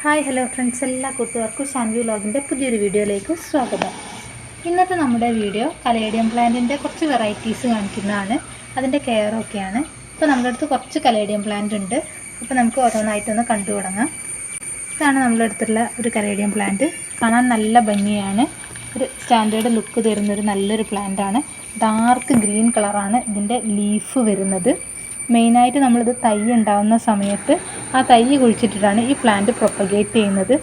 Hi hello friends, എല്ലാ കൂട്ടുകാർക്കും ഷാൻവി വ്ലോഗിൻ്റെ പുതിയൊരു വീഡിയോയിലേക്ക് സ്വാഗതം. ഇന്നത്തെ നമ്മുടെ വീഡിയോ കലേഡിയം പ്ലാന്റിൻ്റെ കുറച്ച് വെറൈറ്റീസ് കാണിക്കുന്നതാണ്. അതിൻ്റെ കെയറൊക്കെയാണ്. ഇപ്പോൾ നമ്മുടെ അടുത്ത് കുറച്ച് കലേഡിയം പ്ലാന്റ് ഉണ്ട്. അപ്പോൾ നമുക്ക് ഓരോന്നായിട്ടൊന്ന് കണ്ടു തുടങ്ങാം. ഇതാണ് നമ്മുടെ അടുത്തുള്ള ഒരു കലേഡിയം പ്ലാന്റ്. കാണാൻ നല്ല ഭംഗിയാണ്. ഒരു സ്റ്റാൻഡേർഡ് ലുക്ക് തരുന്നൊരു നല്ലൊരു പ്ലാന്റാണ്. ഡാർക്ക് ഗ്രീൻ കളറാണ് ഇതിൻ്റെ ലീഫ് വരുന്നത്. മെയിനായിട്ട് നമ്മളിത് തൈ ഉണ്ടാകുന്ന സമയത്ത് ആ തൈ കുഴിച്ചിട്ടിട്ടാണ് ഈ പ്ലാന്റ് പ്രൊപ്പഗേറ്റ് ചെയ്യുന്നത്.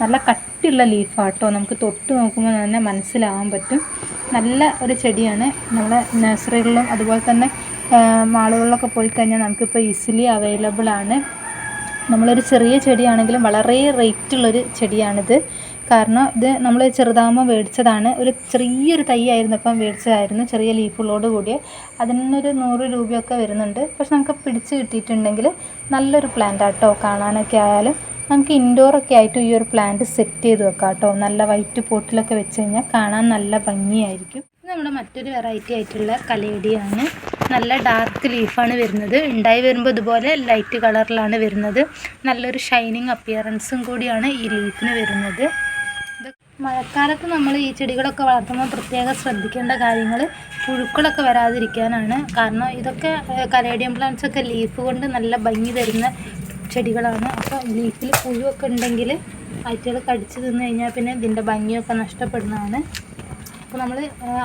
നല്ല കട്ടിയുള്ള ലീഫാട്ടോ, നമുക്ക് തൊട്ട് നോക്കുമ്പോൾ തന്നെ മനസ്സിലാകാൻ പറ്റും. നല്ല ഒരു ചെടിയാണ്. നമ്മളെ നഴ്സറികളിലും അതുപോലെ തന്നെ മാളുകളിലൊക്കെ പോയി കഴിഞ്ഞാൽ നമുക്കിപ്പോൾ ഈസിലി അവൈലബിൾ ആണ്. നമ്മളൊരു ചെറിയ ചെടിയാണെങ്കിലും വളരെ റേറ്റുള്ളൊരു ചെടിയാണിത്. കാരണം ഇത് നമ്മൾ ചെറുതാകുമ്പോൾ മേടിച്ചതാണ്. ഒരു ചെറിയൊരു തൈ ആയിരുന്നപ്പം മേടിച്ചതായിരുന്നു, ചെറിയ ലീഫുകളോട് കൂടിയ. അതിനൊരു 100 രൂപയൊക്കെ വരുന്നുണ്ട്. പക്ഷെ നമുക്ക് പിടിച്ച് കിട്ടിയിട്ടുണ്ടെങ്കിൽ നല്ലൊരു പ്ലാന്റ് ആട്ടോ. കാണാനൊക്കെ ആയാലും നമുക്ക് ഇൻഡോറൊക്കെ ആയിട്ട് ഈ ഒരു പ്ലാന്റ് സെറ്റ് ചെയ്ത് വെക്കാം കേട്ടോ. നല്ല വൈറ്റ് പോട്ടിലൊക്കെ വെച്ച് കഴിഞ്ഞാൽ കാണാൻ നല്ല ഭംഗിയായിരിക്കും. ഇത് നമ്മുടെ മറ്റൊരു വെറൈറ്റി ആയിട്ടുള്ള കലേഡിയാണ്. നല്ല ഡാർക്ക് ലീഫാണ് വരുന്നത്. ഉണ്ടായി വരുമ്പോൾ ഇതുപോലെ ലൈറ്റ് കളറിലാണ് വരുന്നത്. നല്ലൊരു ഷൈനിങ് അപ്പിയറൻസും കൂടിയാണ് ഈ ലീഫിന് വരുന്നത്. മഴക്കാലത്ത് നമ്മൾ ഈ ചെടികളൊക്കെ വളർത്തുമ്പോൾ പ്രത്യേകം ശ്രദ്ധിക്കേണ്ട കാര്യങ്ങൾ പുഴുക്കളൊക്കെ വരാതിരിക്കാനാണ്. കാരണം ഇതൊക്കെ കലേഡിയം പ്ലാന്റ്സൊക്കെ ലീഫ് കൊണ്ട് നല്ല ഭംഗി തരുന്ന ചെടികളാണ്. അപ്പോൾ ലീഫിൽ പുഴുവൊക്കെ ഉണ്ടെങ്കിൽ ആറ്റുകൾ കടിച്ച് തിന്നു കഴിഞ്ഞാൽ പിന്നെ ഇതിൻ്റെ ഭംഗിയൊക്കെ നഷ്ടപ്പെടുന്നതാണ്. അപ്പോൾ നമ്മൾ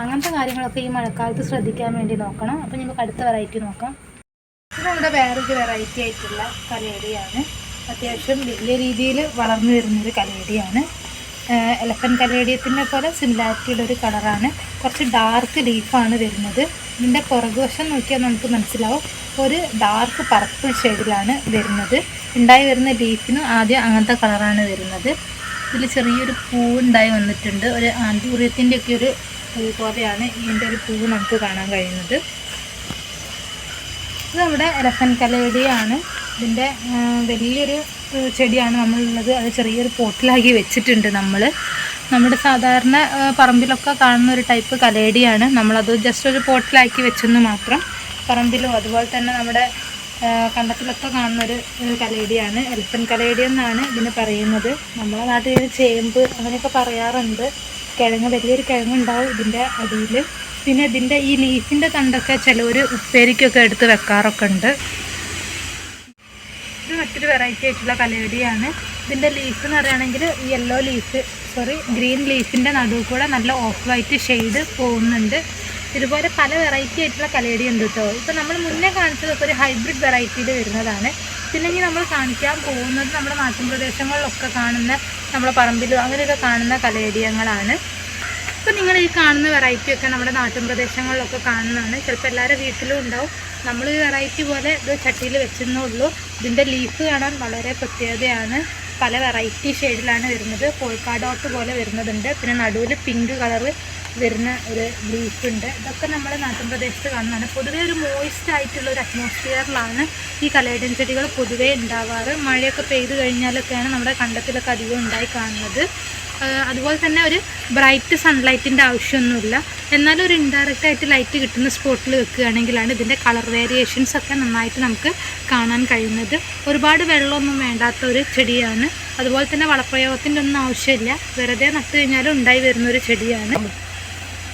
അങ്ങനത്തെ കാര്യങ്ങളൊക്കെ ഈ മഴക്കാലത്ത് ശ്രദ്ധിക്കാൻ വേണ്ടി നോക്കണം. അപ്പോൾ നമുക്ക് അടുത്ത വെറൈറ്റി നോക്കാം. ഇത് നമ്മുടെ വേറൊരു വെറൈറ്റി ആയിട്ടുള്ള കലേഡിയാണ്. അത്യാവശ്യം വലിയ രീതിയിൽ വളർന്നു വരുന്നൊരു കലേഡിയാണ്. എലഫൻറ്റ് കലേഡിയത്തിൻ്റെ പോലെ സിമിലാരിറ്റിയുള്ളൊരു കളറാണ്. കുറച്ച് ഡാർക്ക് ലീഫാണ് വരുന്നത്. ഇതിൻ്റെ പുറകുവശം നോക്കിയാൽ നമുക്ക് മനസ്സിലാവും, ഒരു ഡാർക്ക് പർപ്പിൾ ഷെയ്ഡിലാണ് വരുന്നത്. ഉണ്ടായി വരുന്ന ലീഫിന് ആദ്യം അങ്ങനത്തെ കളറാണ് വരുന്നത്. ഇതിൽ ചെറിയൊരു പൂവ് ഉണ്ടായി വന്നിട്ടുണ്ട്. ഒരു ആന്തൂറിയത്തിൻ്റെ ഒക്കെ ഒരു പോലെയാണ് ഇതിൻ്റെ ഒരു പൂവ് നമുക്ക് കാണാൻ കഴിയുന്നത്. ഇത് നമ്മുടെ എലഫൻറ്റ് കലേഡിയാണ്. ഇതിൻ്റെ വലിയൊരു ചെടിയാണ് നമ്മളുള്ളത്. അത് ചെറിയൊരു പോട്ടിലാക്കി വെച്ചിട്ടുണ്ട് നമ്മുടെ സാധാരണ പറമ്പിലൊക്കെ കാണുന്ന ഒരു ടൈപ്പ് കലേഡിയാണ്. നമ്മളത് ജസ്റ്റ് ഒരു പോട്ടിലാക്കി വെച്ചെന്ന് മാത്രം. പറമ്പിലും അതുപോലെ തന്നെ നമ്മുടെ കണ്ടത്തിലൊക്കെ കാണുന്നൊരു കലേഡിയാണ്. എലഫൻറ്റ് കലേഡി എന്നാണ് ഇതിന് പറയുന്നത്. നമ്മളെ നാട്ടിൽ ചേമ്പ് അങ്ങനെയൊക്കെ പറയാറുണ്ട്. കിഴങ്ങ്, വലിയൊരു കിഴങ്ങുണ്ടാവും ഇതിൻ്റെ അടിയിൽ. പിന്നെ ഇതിൻ്റെ ഈ ലീഫിൻ്റെ തണ്ടൊക്കെ ചിലവർ ഉപ്പേരിക്കൊക്കെ എടുത്ത് വെക്കാറൊക്കെ ഉണ്ട്. ഇത് മറ്റൊരു വെറൈറ്റി ആയിട്ടുള്ള കലേഡിയാണ്. ഇതിൻ്റെ ലീഫ് എന്ന് പറയുകയാണെങ്കിൽ ഗ്രീൻ ലീഫിൻ്റെ നടുവ് കൂടെ നല്ല ഓഫ് വൈറ്റ് ഷെയ്ഡ് പോകുന്നുണ്ട്. ഇതുപോലെ പല വെറൈറ്റി ആയിട്ടുള്ള കലേഡി ഉണ്ട് കേട്ടോ. ഇപ്പോൾ നമ്മൾ മുന്നേ കാണിച്ചതൊക്കെ ഒരു ഹൈബ്രിഡ് വെറൈറ്റിയിൽ വരുന്നതാണ്. പിന്നെ നമ്മൾ കാണിക്കാൻ പോകുന്നത് നമ്മുടെ നാട്ടിൻ പ്രദേശങ്ങളിലൊക്കെ കാണുന്ന, നമ്മുടെ പറമ്പിലും അങ്ങനെയൊക്കെ കാണുന്ന കലേഡിയങ്ങളാണ്. ഇപ്പോൾ നിങ്ങൾ ഈ കാണുന്ന വെറൈറ്റിയൊക്കെ നമ്മുടെ നാട്ടിൻ പ്രദേശങ്ങളിലൊക്കെ കാണുന്നതാണ്. ചിലപ്പോൾ എല്ലാവരുടെ വീട്ടിലും ഉണ്ടാവും. നമ്മൾ ഈ വെറൈറ്റി പോലെ ഇത് ചട്ടിയിൽ വെച്ചെന്നേ ഉള്ളൂ. ഇതിൻ്റെ ലീഫ് കാണാൻ വളരെ പ്രത്യേകതയാണ്. പല വെറൈറ്റി ഷെയ്ഡിലാണ് വരുന്നത്. പോൾക്കാ ഡോട്ട് പോലെ വരുന്നതുണ്ട്. പിന്നെ നടുവിൽ പിങ്ക് കളറ് വരുന്ന ഒരു ലീഫുണ്ട്. ഇതൊക്കെ നമ്മുടെ നാട്ടിൻ പ്രദേശത്ത് കാണുന്നതാണ്. പൊതുവേ ഒരു മോയിസ്റ്റ് ആയിട്ടുള്ള ഒരു അറ്റ്മോസ്ഫിയറിലാണ് ഈ കലേഡിയം ചെടികൾ പൊതുവേ ഉണ്ടാവാറ്. മഴയൊക്കെ പെയ്ത് കഴിഞ്ഞാലൊക്കെയാണ് നമ്മുടെ കണ്ടത്തിലൊക്കെ അധികം ഉണ്ടായി കാണുന്നത്. അതുപോലെ തന്നെ ഒരു ബ്രൈറ്റ് സൺലൈറ്റിൻ്റെ ആവശ്യമൊന്നുമില്ല. എന്നാലും ഒരു ഇൻഡയറക്റ്റ് ആയിട്ട് ലൈറ്റ് കിട്ടുന്ന സ്പോട്ടിൽ വെക്കുകയാണെങ്കിലാണ് ഇതിൻ്റെ കളർ വേരിയേഷൻസ് ഒക്കെ നന്നായിട്ട് നമുക്ക് കാണാൻ കഴിയുന്നത്. ഒരുപാട് വെള്ളമൊന്നും വേണ്ടാത്ത ഒരു ചെടിയാണ്. അതുപോലെ തന്നെ വളപ്രയോഗത്തിൻ്റെ ഒന്നും ആവശ്യമില്ല. വെറുതെ നട്ട് കഴിഞ്ഞാലും ഉണ്ടായി വരുന്നൊരു ചെടിയാണ്.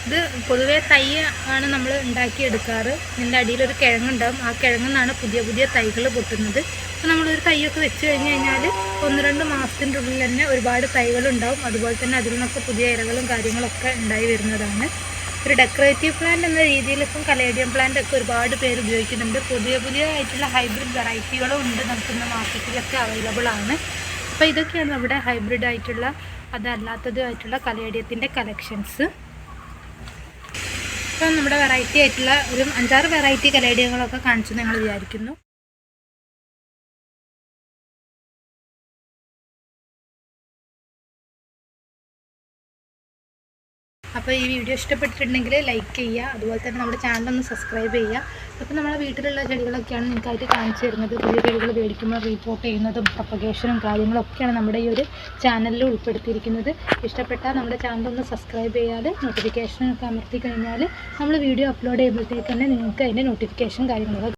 ഇത് പൊതുവേ തൈ ആണ് നമ്മൾ ഉണ്ടാക്കിയെടുക്കാറ്. ഇതിൻ്റെ അടിയിലൊരു കിഴങ്ങുണ്ടാകും. ആ കിഴങ്ങെന്നാണ് പുതിയ പുതിയ തൈകൾ പൊട്ടുന്നത്. അപ്പോൾ നമ്മളൊരു തൈയൊക്കെ വെച്ച് കഴിഞ്ഞ് കഴിഞ്ഞാൽ 1-2 മാസത്തിൻ്റെ ഉള്ളിൽ തന്നെ ഒരുപാട് തൈകളുണ്ടാവും. അതുപോലെ തന്നെ അതിൽ നിന്നൊക്കെ പുതിയ ഇലകളും കാര്യങ്ങളൊക്കെ ഉണ്ടായി വരുന്നതാണ്. ഒരു ഡെക്കറേറ്റീവ് പ്ലാന്റ് എന്ന രീതിയിൽ ഇപ്പം കലേഡിയം പ്ലാന്റ് ഒക്കെ ഒരുപാട് പേര് ഉപയോഗിക്കുന്നുണ്ട്. പുതിയ ആയിട്ടുള്ള ഹൈബ്രിഡ് വെറൈറ്റികളും ഉണ്ട്. നമുക്കിന്ന് മാർക്കറ്റിലൊക്കെ അവൈലബിൾ ആണ്. അപ്പോൾ ഇതൊക്കെയാണ് നമ്മുടെ ഹൈബ്രിഡ് ആയിട്ടുള്ള, അതല്ലാത്തതുമായിട്ടുള്ള കലേഡിയത്തിൻ്റെ കളക്ഷൻസ്. ഇപ്പം നമ്മുടെ വെറൈറ്റി ആയിട്ടുള്ള ഒരു 5-6 വെറൈറ്റി കലേഡിയങ്ങളൊക്കെ കാണിച്ചു ഞങ്ങൾ വിചാരിക്കുന്നു. അപ്പോൾ ഈ വീഡിയോ ഇഷ്ടപ്പെട്ടിട്ടുണ്ടെങ്കിൽ ലൈക്ക് ചെയ്യുക. അതുപോലെ തന്നെ നമ്മുടെ ചാനലൊന്ന് സബ്സ്ക്രൈബ് ചെയ്യുക. അപ്പോൾ നമ്മളെ വീട്ടിലുള്ള ചെടികളൊക്കെയാണ് നിങ്ങൾക്കായിട്ട് കാണിച്ചു തരുന്നത്. പുതിയ ചെടികൾ മേടിക്കുമ്പോൾ റിപ്പോർട്ട് ചെയ്യുന്നതും പ്രൊപ്പഗേഷനും കാര്യങ്ങളൊക്കെയാണ് നമ്മുടെ ഈ ഒരു ചാനലിൽ ഉൾപ്പെടുത്തിയിരിക്കുന്നത്. ഇഷ്ടപ്പെട്ടാൽ നമ്മുടെ ചാനലൊന്ന് സബ്സ്ക്രൈബ് ചെയ്യാതെ നോട്ടിഫിക്കേഷനൊക്കെ അമർത്തി കഴിഞ്ഞാൽ നമ്മൾ വീഡിയോ അപ്ലോഡ് ചെയ്യുമ്പോഴത്തേക്ക് തന്നെ നിങ്ങൾക്ക് അതിൻ്റെ നോട്ടിഫിക്കേഷൻ കാര്യങ്ങളൊക്കെ